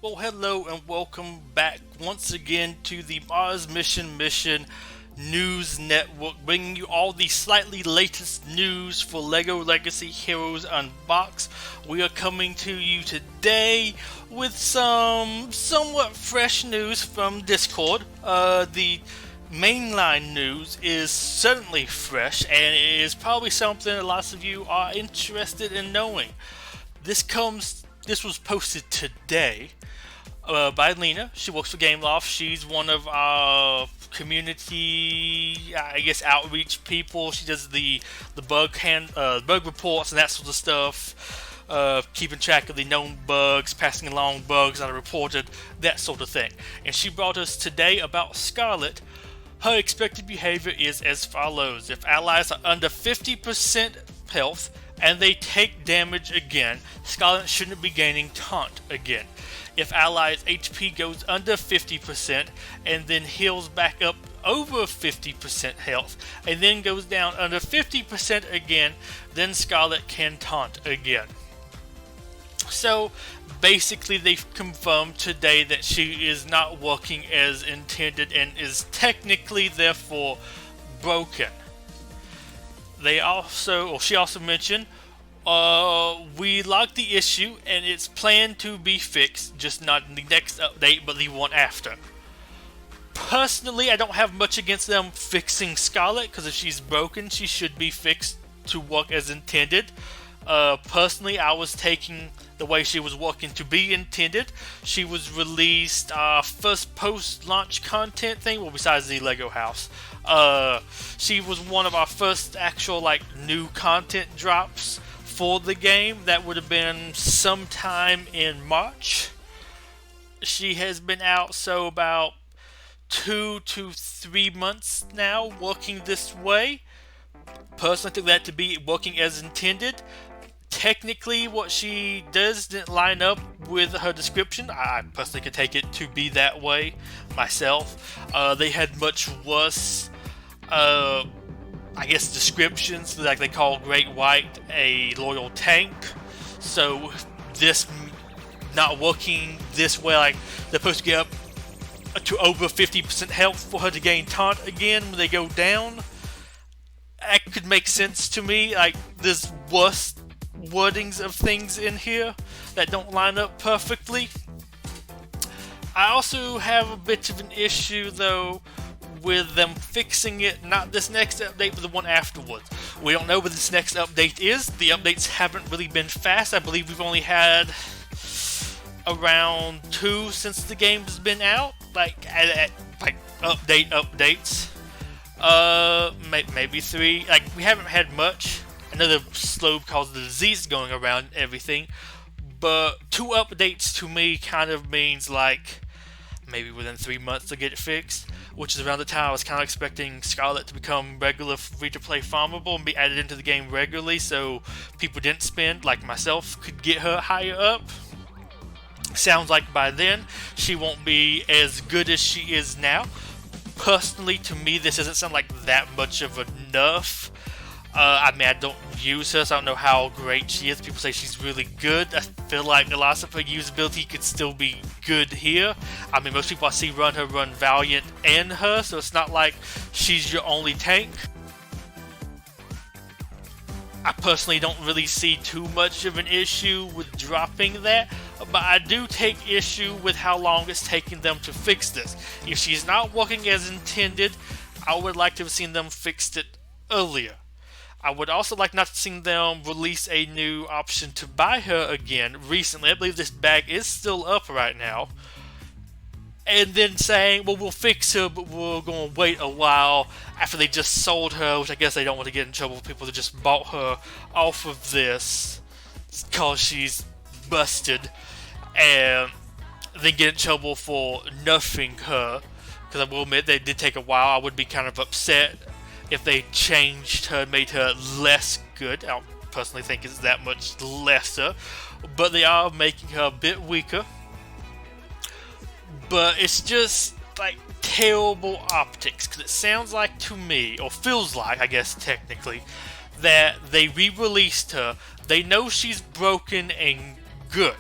Well, hello and welcome back once again to the Mars Mission News Network, bringing you all the slightly latest news for LEGO Legacy Heroes Unboxed. We are coming to you today with some somewhat fresh news from Discord. The mainline news is certainly fresh, and it is probably something that lots of you are interested in knowing. This was posted today by Lena. She works for Gameloft. She's one of our community, outreach people. She does the bug reports and that sort of stuff, keeping track of the known bugs, passing along bugs that are reported, that sort of thing. And she brought us today about Scarlett. Her expected behavior is as follows: if allies are under 50% health and they take damage again, Scarlett shouldn't be gaining taunt again. If allies' HP goes under 50% and then heals back up over 50% health and then goes down under 50% again, then Scarlett can taunt again. So basically they've confirmed today that she is not working as intended and is technically therefore broken. She also mentioned, we logged the issue and it's planned to be fixed, just not in the next update but the one after. Personally, I don't have much against them fixing Scarlett, because if she's broken, she should be fixed to work as intended. Personally, I was taking the way she was working to be intended. She was released first post-launch content thing, well, besides the Lego house. She was one of our first actual new content drops for the game. That would have been sometime in March. She has been out about 2 to 3 months now working this way. Personally, I took that to be working as intended. Technically, what she does didn't line up with her description. I personally could take it to be that way myself. They had much worse descriptions, like they call Great White a loyal tank. So this not working this way, they're supposed to get up to over 50% health for her to gain taunt again when they go down. That could make sense to me. There's worse wordings of things in here that don't line up perfectly. I also have a bit of an issue though with them fixing it, not this next update, but the one afterwards. We don't know what this next update is. The updates haven't really been fast. I believe we've only had around 2 since the game's been out, updates. Maybe 3. We haven't had much. I know the slow because of the disease going around and everything, but 2 updates to me kind of means maybe within 3 months to get it fixed, which is around the time I was kind of expecting Scarlett to become regular free-to-play farmable and be added into the game regularly, so people didn't spend, like myself, could get her higher up. Sounds like by then she won't be as good as she is now. Personally, to me, this doesn't sound like that much of a nerf. I don't use her, so I don't know how great she is. People say she's really good. I feel like a lot of her usability could still be good here. Most people I see run Valiant and her, so it's not like she's your only tank. I personally don't really see too much of an issue with dropping that, but I do take issue with how long it's taking them to fix this. If she's not working as intended, I would like to have seen them fix it earlier. I would also like not to see them release a new option to buy her again recently. I believe this bag is still up right now. And then saying, well, we'll fix her, but we're going to wait a while after they just sold her, which I guess they don't want to get in trouble with people that just bought her off of this because she's busted, and then get in trouble for nerfing her. Because I will admit, they did take a while. I would be kind of upset if they changed her and made her less good. I don't personally think it's that much lesser, but they are making her a bit weaker. But it's just terrible optics, because it sounds like to me, or feels like, I guess technically, that they re-released her. They know she's broken and good,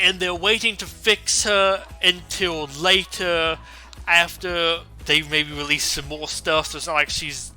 and they're waiting to fix her until later, after they maybe release some more stuff. So it's not like she's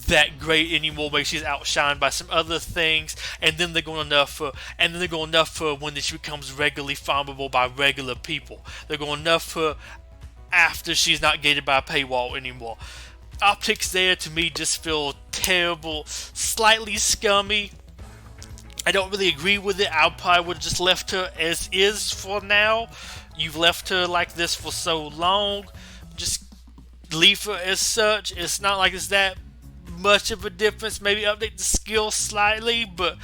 that great anymore. Maybe she's outshined by some other things, and then they're going to nerf her, and then they're going to nerf her when she becomes regularly farmable by regular people. They're going to nerf her after she's not gated by a paywall anymore. Optics there to me just feel terrible, slightly scummy. I don't really agree with it. I probably would have just left her as is for now. You've left her like this for so long. Just leave her as such. It's not like it's that much of a difference. Maybe update the skill slightly, but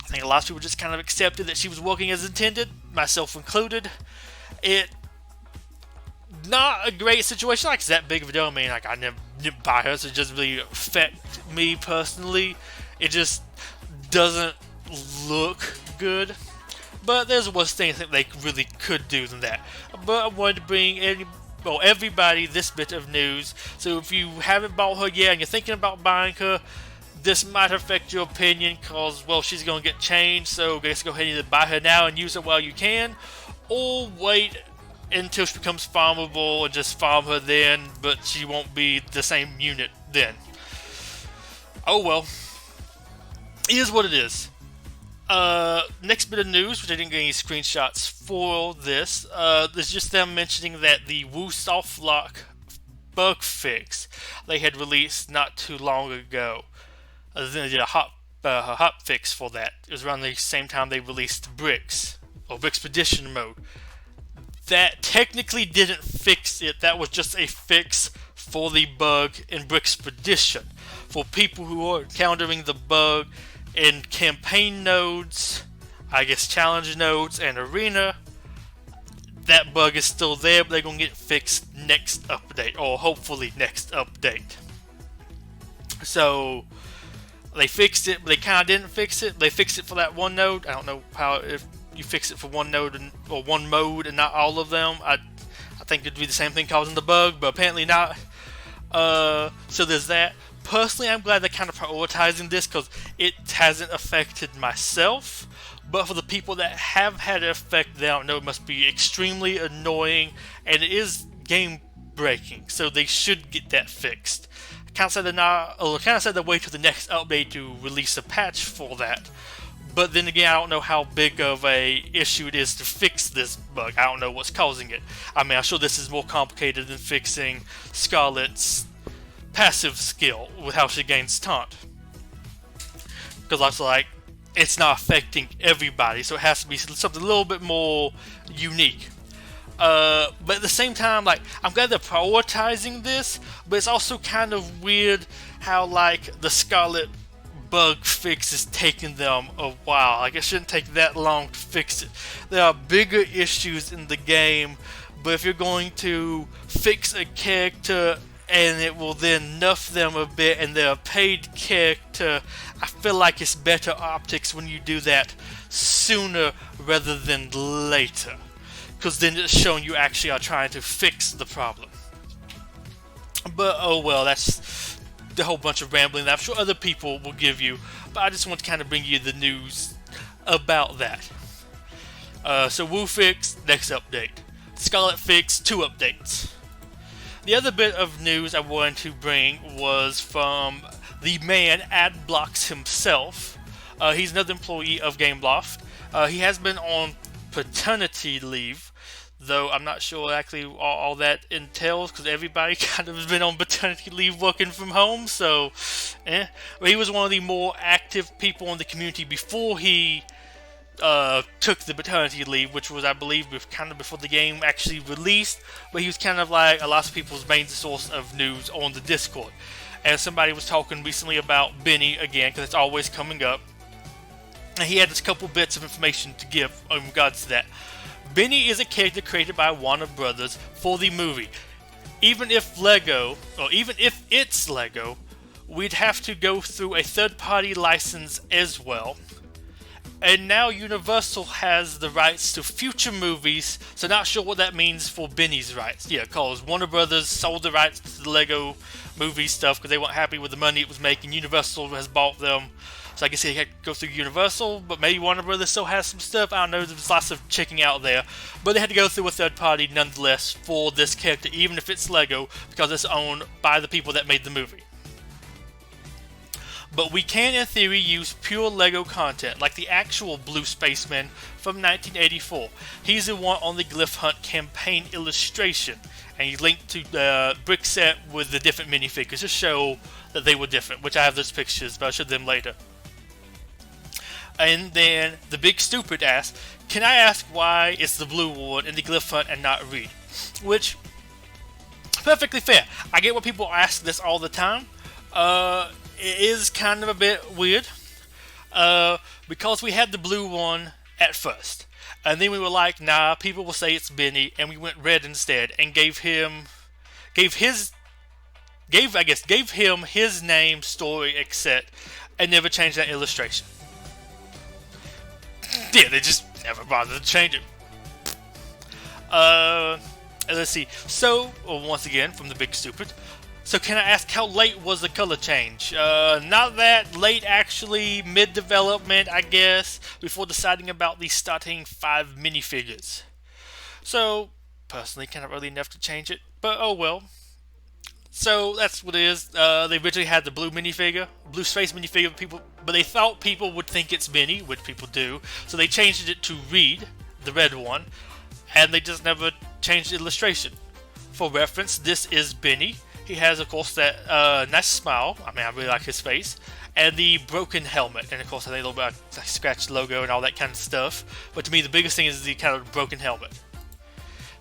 I think a lot of people just kind of accepted that she was working as intended, myself included. It not a great situation. Like, it's that big of a deal. I mean, like, I never buy her, so it doesn't really affect me personally. It just doesn't look good. But there's worse things I think they really could do than that. But I wanted to bring everybody this bit of news. So if you haven't bought her yet and you're thinking about buying her, this might affect your opinion, because, well, she's going to get changed. So I guess go ahead and either buy her now and use her while you can, or wait until she becomes farmable and just farm her then, but she won't be the same unit then. Oh well. It is what it is. Next bit of news, which I didn't get any screenshots for this, is just them mentioning that the Woo Soft Lock bug fix they had released not too long ago. Then they did a hot fix for that. It was around the same time they released Bricks, or Brickspedition mode. That technically didn't fix it. That was just a fix for the bug in Brickspedition. For people who are encountering the bug in campaign nodes, I guess challenge nodes, and arena, that bug is still there, but they're going to get fixed next update, or hopefully next update. So they fixed it, but they kind of didn't fix it. They fixed it for that one node. I don't know how, if you fix it for one node or one mode and not all of them. I think it'd be the same thing causing the bug, but apparently not. So there's that. Personally, I'm glad they're kind of prioritizing this, because it hasn't affected myself. But for the people that have had it affect them, I know it must be extremely annoying, and it is game breaking. So they should get that fixed. I kind of said they'll wait till the next update to release a patch for that. But then again, I don't know how big of a issue it is to fix this bug. I don't know what's causing it. I mean, I'm sure this is more complicated than fixing Scarlett's passive skill with how she gains taunt. Because I was like, it's not affecting everybody, so it has to be something a little bit more unique. But at the same time, like, I'm glad they're prioritizing this, but it's also kind of weird how, like, the Scarlett bug fix is taking them a while. Like, it shouldn't take that long to fix it. There are bigger issues in the game, but if you're going to fix a character and it will then nerf them a bit and they're a paid character, I feel like it's better optics when you do that sooner rather than later, because then it's showing you actually are trying to fix the problem. But oh well, that's the whole bunch of rambling that I'm sure other people will give you, but I just want to kind of bring you the news about that. So Woo fix, next update. Scarlett fix, 2 updates. The other bit of news I wanted to bring was from the man Adblocks himself. He's another employee of Gameloft. He has been on paternity leave, though I'm not sure exactly all that entails, because everybody kind of has been on paternity leave working from home, so But he was one of the more active people in the community before he took the paternity leave, which was, I believe, kind of before the game actually released, but he was kind of like a lot of people's main source of news on the Discord. And somebody was talking recently about Benny again, because it's always coming up, and he had just a couple bits of information to give in regards to that. Benny is a character created by Warner Brothers for the movie. Even if it's Lego, we'd have to go through a third-party license as well. And now Universal has the rights to future movies, so not sure what that means for Benny's rights. Yeah, because Warner Brothers sold the rights to the Lego movie stuff because they weren't happy with the money it was making. Universal has bought them So I guess he had to go through Universal, but maybe Warner Brothers still has some stuff. I don't know, there's lots of checking out there. But they had to go through a third party nonetheless for this character, even if it's Lego, because it's owned by the people that made the movie. But we can, in theory, use pure LEGO content, like the actual Blue Spaceman from 1984. He's the one on the Glyph Hunt campaign illustration, and he's linked to the brick set with the different minifigures to show that they were different, which I have those pictures, but I'll show them later. And then the Big Stupid asks, can I ask why it's the blue one in the Glyph Hunt and not Reed? Which, perfectly fair. I get why people ask this all the time. It is kind of a bit weird, because we had the blue one at first, and then we were like, nah, people will say it's Benny, and we went red instead, and gave him his name, story, etc., and never changed that illustration. Yeah, they just never bothered to change it. Let's see. So, once again, from the Big Stupid. So can I ask how late was the color change? Not that late actually, mid-development I guess, before deciding about the starting 5 minifigures. So, personally kind of early enough to change it, but oh well. So that's what it is. They originally had the blue minifigure, blue space minifigure, but they thought people would think it's Benny, which people do, so they changed it to Reed, the red one, and they just never changed the illustration. For reference, this is Benny. He has, of course, that nice smile. I mean, I really like his face. And the broken helmet. And, of course, I think a little bit like scratched logo and all that kind of stuff. But to me, the biggest thing is the kind of broken helmet.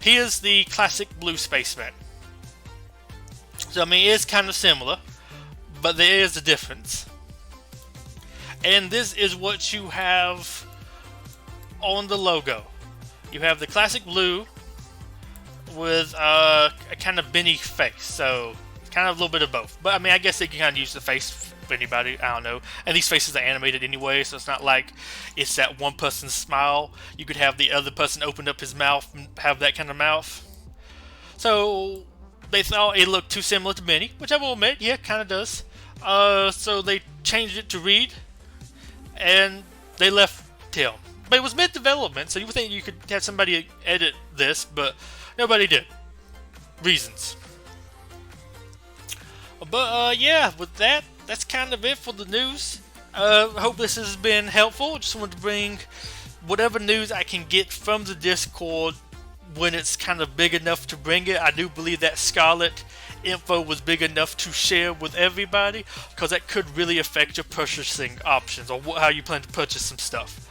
He is the classic blue spaceman. So, I mean, it is kind of similar. But there is a difference. And this is what you have on the logo. You have the classic blue with a kind of Benny face, so kind of a little bit of both. But I mean, I guess they can kind of use the face for anybody, I don't know. And these faces are animated anyway, so it's not like it's that one person's smile. You could have the other person open up his mouth and have that kind of mouth. So they thought it looked too similar to Benny, which I will admit, yeah, kind of does. So they changed it to Reed, and they left Tim. But it was mid-development, so you would think you could have somebody edit this, but nobody did. Reasons. But yeah, with that, that's kind of it for the news. Hope this has been helpful. Just wanted to bring whatever news I can get from the Discord when it's kind of big enough to bring it. I do believe that Scarlett info was big enough to share with everybody, because that could really affect your purchasing options or how you plan to purchase some stuff.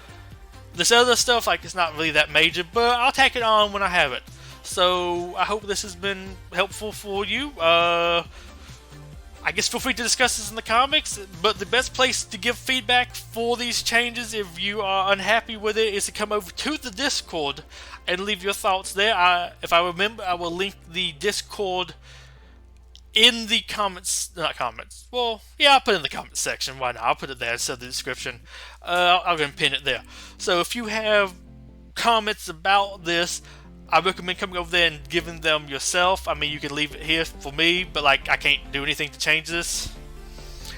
This other stuff, like, it's not really that major, but I'll take it on when I have it. So, I hope this has been helpful for you. I guess feel free to discuss this in the comments, but the best place to give feedback for these changes, if you are unhappy with it, is to come over to the Discord and leave your thoughts there. If I remember, I will link the Discord in the comments, not comments, well, yeah, I'll put it in the comments section, why not, I'll put it there instead of the description. I'll go and pin it there. So if you have comments about this, I recommend coming over there and giving them yourself. I mean, you can leave it here for me, but like, I can't do anything to change this.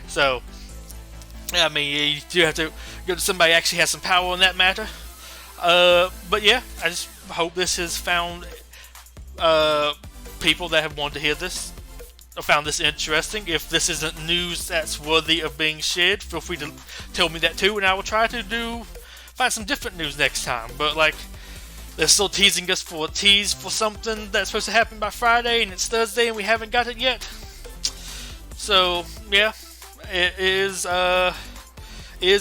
So, I mean, you do have to go to somebody who actually has some power on that matter. But yeah, I just hope this has found people that have wanted to hear this, or found this interesting. If this isn't news that's worthy of being shared, feel free to tell me that too, and I will try to find some different news next time. But like, they're still teasing us for a tease for something that's supposed to happen by Friday, and it's Thursday, and we haven't got it yet. So yeah, it is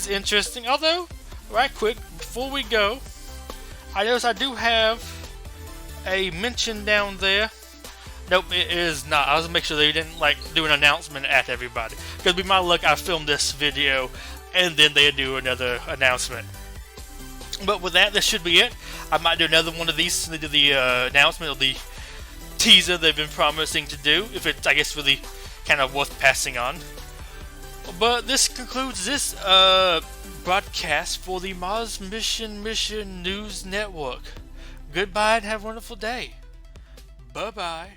interesting. Although, right quick before we go, I notice I do have a mention down there. Nope, it is not. I was gonna make sure they didn't like do an announcement at everybody, because with my luck, I filmed this video and then they do another announcement. But with that, this should be it. I might do another one of these to do the announcement or the teaser they've been promising to do, if it's, I guess, really kind of worth passing on. But this concludes this broadcast for the Mars Mission News Network. Goodbye and have a wonderful day. Bye-bye.